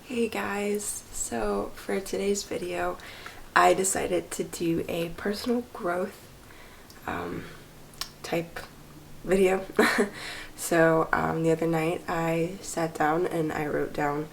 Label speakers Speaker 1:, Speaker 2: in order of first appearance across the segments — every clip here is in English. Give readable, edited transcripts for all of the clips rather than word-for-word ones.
Speaker 1: Hey guys, so for today's video I decided to do a personal growth type video. So the other night I sat down and I wrote down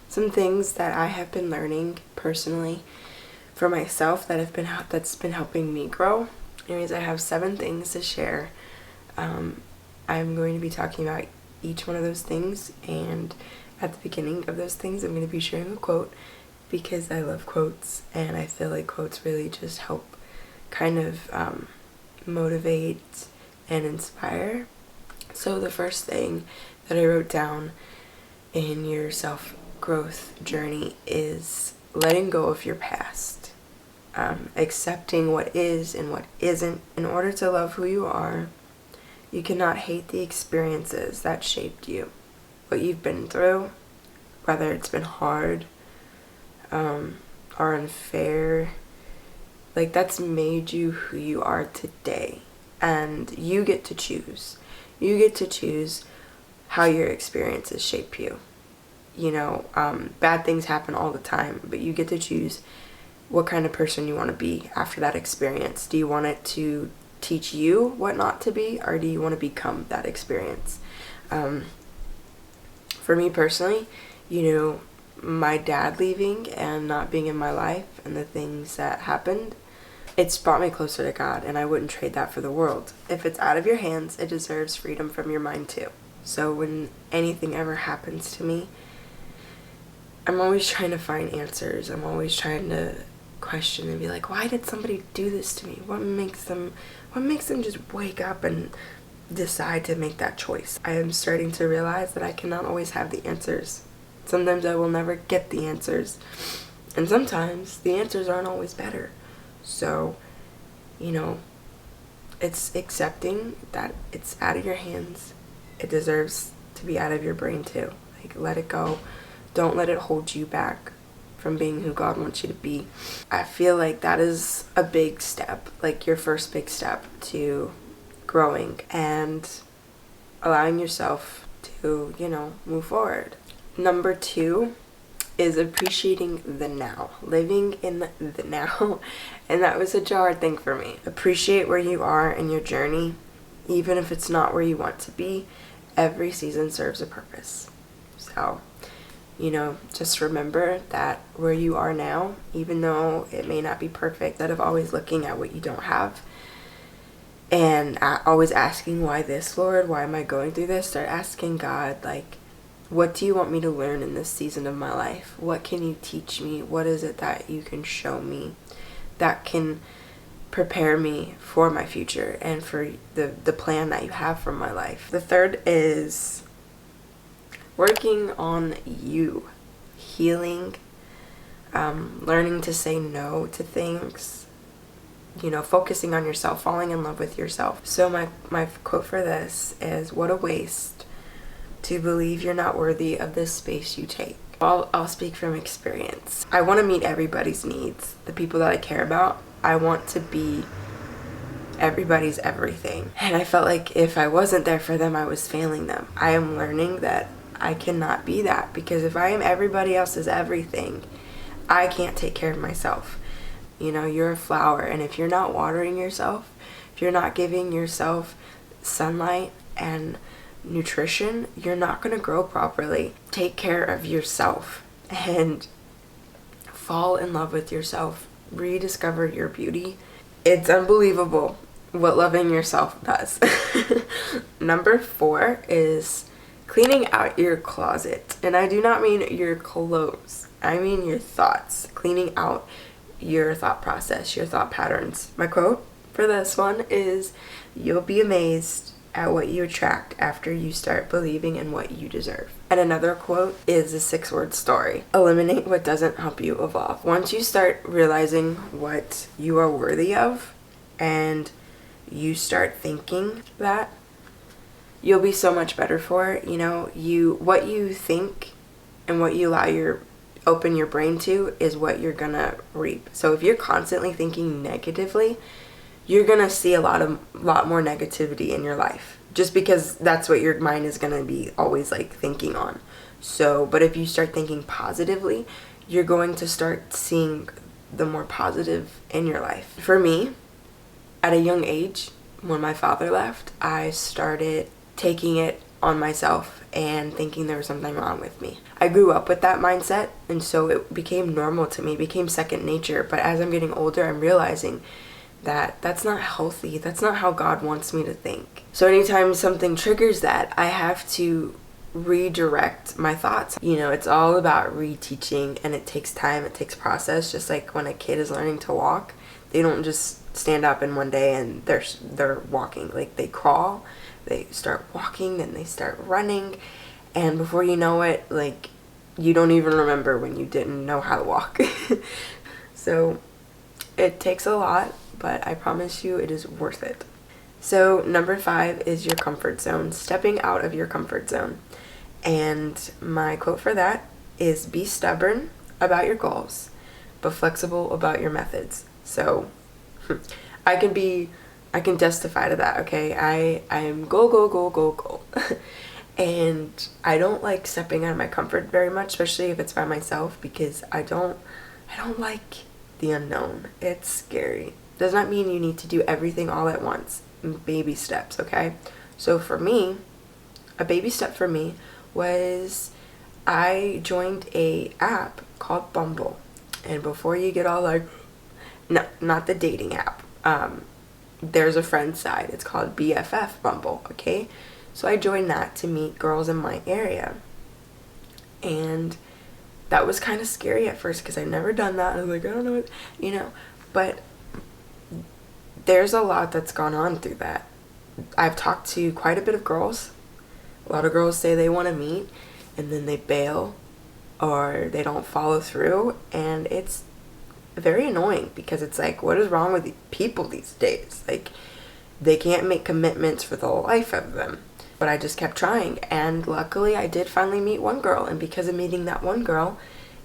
Speaker 1: some things that I have been learning personally for myself that's been helping me grow. Anyways, I have 7 things to share. I'm going to be talking about each one of those things, and at the beginning of those things I'm going to be sharing a quote because I love quotes and I feel like quotes really just help kind of motivate and inspire. So the first thing that I wrote down in your self-growth journey is letting go of your past, accepting what is and what isn't. In order to love who you are, you cannot hate the experiences that shaped you. What you've been through, whether it's been hard or unfair, like that's made you who you are today. And you get to choose. You get to choose how your experiences shape you. You know, bad things happen all the time, but you get to choose what kind of person you want to be after that experience. Do you want it to teach you what not to be, or do you want to become that experience? For me personally, you know, my dad leaving and not being in my life and the things that happened, it's brought me closer to God, and I wouldn't trade that for the world. If it's out of your hands, it deserves freedom from your mind too. So when anything ever happens to me, I'm always trying to find answers. I'm always trying to question and be like, why did somebody do this to me? What makes them just wake up and decide to make that choice? I am starting to realize that I cannot always have the answers. Sometimes I will never get the answers, and sometimes the answers aren't always better. So, you know, it's accepting that it's out of your hands. It deserves to be out of your brain too. Like, let it go. Don't let it hold you back from being who God wants you to be. I feel like that is a big step, like your first big step to growing and allowing yourself to, you know, move forward. Number 2 is appreciating the now, living in the now. And that was such a hard thing for me. Appreciate where you are in your journey, even if it's not where you want to be. Every season serves a purpose. So, you know, just remember that where you are now, even though it may not be perfect, instead of always looking at what you don't have and always asking, why this, Lord? Why am I going through this? Start asking God, like, what do you want me to learn in this season of my life? What can you teach me? What is it that you can show me that can prepare me for my future and for the plan that you have for my life? The third is working on you, healing, learning to say no to things, you know, focusing on yourself, falling in love with yourself. So my quote for this is, what a waste to believe you're not worthy of this space you take. I'll speak from experience. I want to meet everybody's needs, the people that I care about. I want to be everybody's everything. And I felt like if I wasn't there for them, I was failing them. I am learning that I cannot be that, because if I am everybody else's everything, I can't take care of myself. You know, you're a flower, and if you're not watering yourself, if you're not giving yourself sunlight and nutrition, you're not going to grow properly. Take care of yourself and fall in love with yourself. Rediscover your beauty. It's unbelievable what loving yourself does. Number 4 is cleaning out your closet. And I do not mean your clothes. I mean your thoughts. Cleaning out your thought process, your thought patterns. My quote for this one is, you'll be amazed at what you attract after you start believing in what you deserve. And another quote is a 6-word story. Eliminate what doesn't help you evolve. Once you start realizing what you are worthy of and you start thinking that, you'll be so much better for it. You know, what you think and what you open your brain to is what you're gonna reap. So if you're constantly thinking negatively, you're gonna see a lot more negativity in your life. just because that's what your mind is going to be always like thinking on. So, but if you start thinking positively, you're going to start seeing the more positive in your life. For me, at a young age, when my father left, I started taking it on myself and thinking there was something wrong with me. I grew up with that mindset, and so it became normal to me, it became second nature. But as I'm getting older, I'm realizing that that's not healthy. That's not how God wants me to think. So anytime something triggers that, I have to redirect my thoughts. You know, it's all about reteaching, and it takes time, it takes process. Just like when a kid is learning to walk, they don't just stand up in one day and they're walking. Like, they crawl, they start walking, then they start running, and before you know it, like, you don't even remember when you didn't know how to walk. So it takes a lot, but I promise you it is worth it. So number 5 is your comfort zone, stepping out of your comfort zone. And my quote for that is, be stubborn about your goals, but flexible about your methods. So I can testify to that, okay? I am go. And I don't like stepping out of my comfort very much, especially if it's by myself, because I don't like the unknown. It's scary. Does not mean you need to do everything all at once. Baby steps, okay? So for me, a baby step for me was I joined a app called Bumble. And before you get all like, no, not the dating app. There's a friend side. It's called BFF Bumble, okay? So I joined that to meet girls in my area. And that was kind of scary at first because I've never done that. I was like, I don't know what, you know, but there's a lot that's gone on through that. I've talked to quite a bit of girls. A lot of girls say they want to meet and then they bail or they don't follow through, and it's very annoying because it's like, what is wrong with people these days? Like, they can't make commitments for the life of them. But I just kept trying, and luckily I did finally meet one girl, and because of meeting that one girl,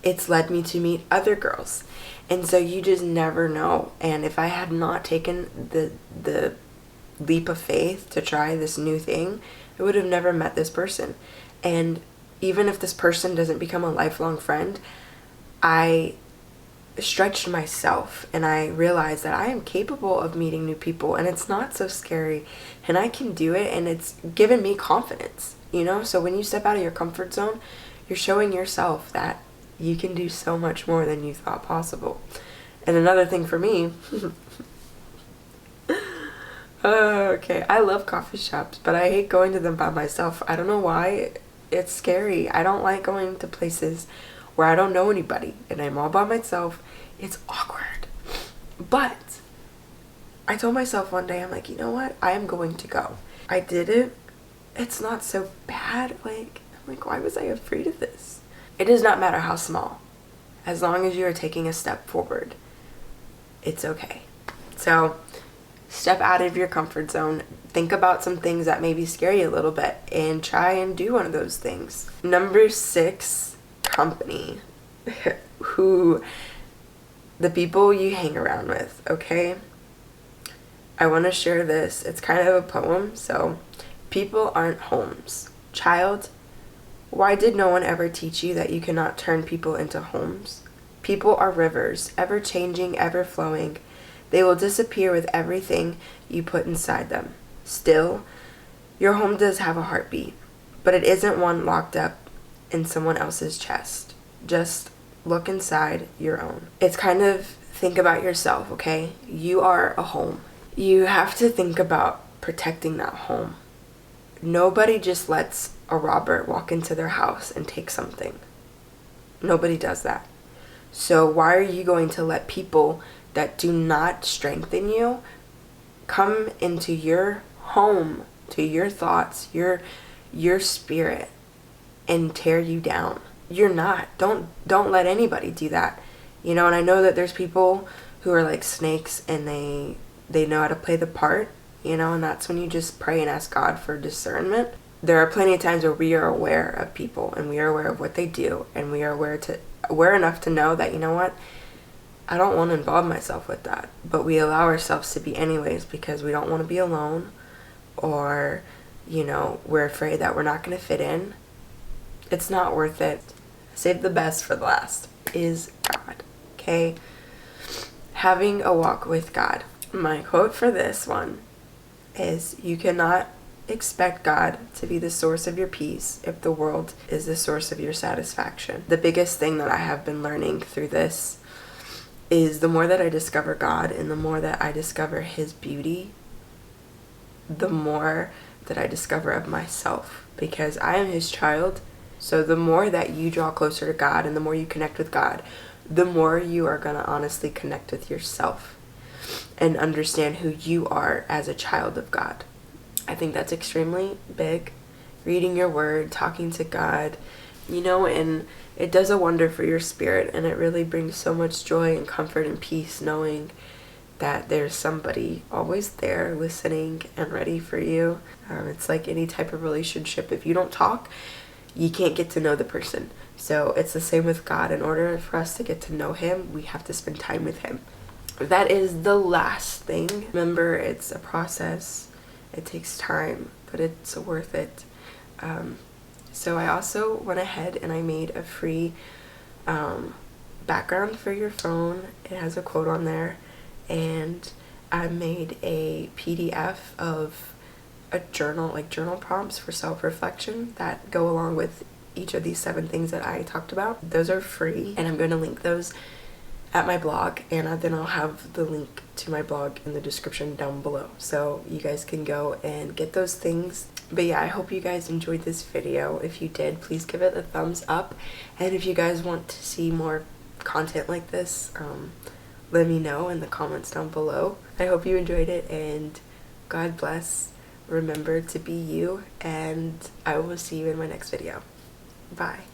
Speaker 1: it's led me to meet other girls. And so you just never know. And if I had not taken the leap of faith to try this new thing, I would have never met this person. And even if this person doesn't become a lifelong friend, I stretched myself and I realized that I am capable of meeting new people, and it's not so scary, and I can do it, and it's given me confidence, you know? So when you step out of your comfort zone, you're showing yourself that you can do so much more than you thought possible. And another thing for me, okay, I love coffee shops, but I hate going to them by myself. I don't know why. It's scary. I don't like going to places where I don't know anybody and I'm all by myself. It's awkward. But I told myself one day, I'm like, you know what? I am going to go. I did it. It's not so bad. Like, I'm like, why was I afraid of this? It does not matter how small. As long as you are taking a step forward, it's okay. So step out of your comfort zone. Think about some things that maybe scare you a little bit and try and do one of those things. Number 6, company. The people you hang around with, okay? I want to share this. It's kind of a poem. So, people aren't homes. Child, why did no one ever teach you that you cannot turn people into homes? People are rivers, ever changing, ever flowing. They will disappear with everything you put inside them. Still, your home does have a heartbeat, but it isn't one locked up in someone else's chest. Just look inside your own. It's kind of, think about yourself, okay? You are a home. You have to think about protecting that home. Nobody just lets a robber walk into their house and take something. Nobody does that. So why are you going to let people that do not strengthen you come into your home, to your thoughts, your spirit, and tear you down? You're not. Don't let anybody do that. You know, and I know that there's people who are like snakes and they know how to play the part, you know, and that's when you just pray and ask God for discernment. There are plenty of times where we are aware of people and we are aware of what they do, and we are aware enough to know that, you know what, I don't want to involve myself with that. But we allow ourselves to be anyways because we don't want to be alone, or we're afraid that we're not going to fit in. It's not worth it. Save the best for the last is God. Okay? Having a walk with God. My quote for this one is, you cannot expect God to be the source of your peace if the world is the source of your satisfaction. The biggest thing that I have been learning through this is the more that I discover God and the more that I discover His beauty, the more that I discover of myself, because I am His child. So the more that you draw closer to God and the more you connect with God, the more you are going to honestly connect with yourself and understand who you are as a child of God. I think that's extremely big. Reading your word, talking to God, and it does a wonder for your spirit, and it really brings so much joy and comfort and peace knowing that there's somebody always there listening and ready for you. It's like any type of relationship. If you don't talk, you can't get to know the person. So it's the same with God. In order for us to get to know Him, we have to spend time with Him. That is the last thing. Remember, it's a process. It takes time, but it's worth it. So I also went ahead and I made a free background for your phone. It has a quote on there. And I made a PDF of a journal, like journal prompts for self-reflection that go along with each of these 7 things that I talked about. Those are free, and I'm going to link those at my blog, and then I'll have the link to my blog in the description down below, so you guys can go and get those things. But yeah, I hope you guys enjoyed this video. If you did, please give it a thumbs up, and if you guys want to see more content like this, let me know in the comments down below. I hope you enjoyed it, and God bless. Remember to be you, and I will see you in my next video. Bye.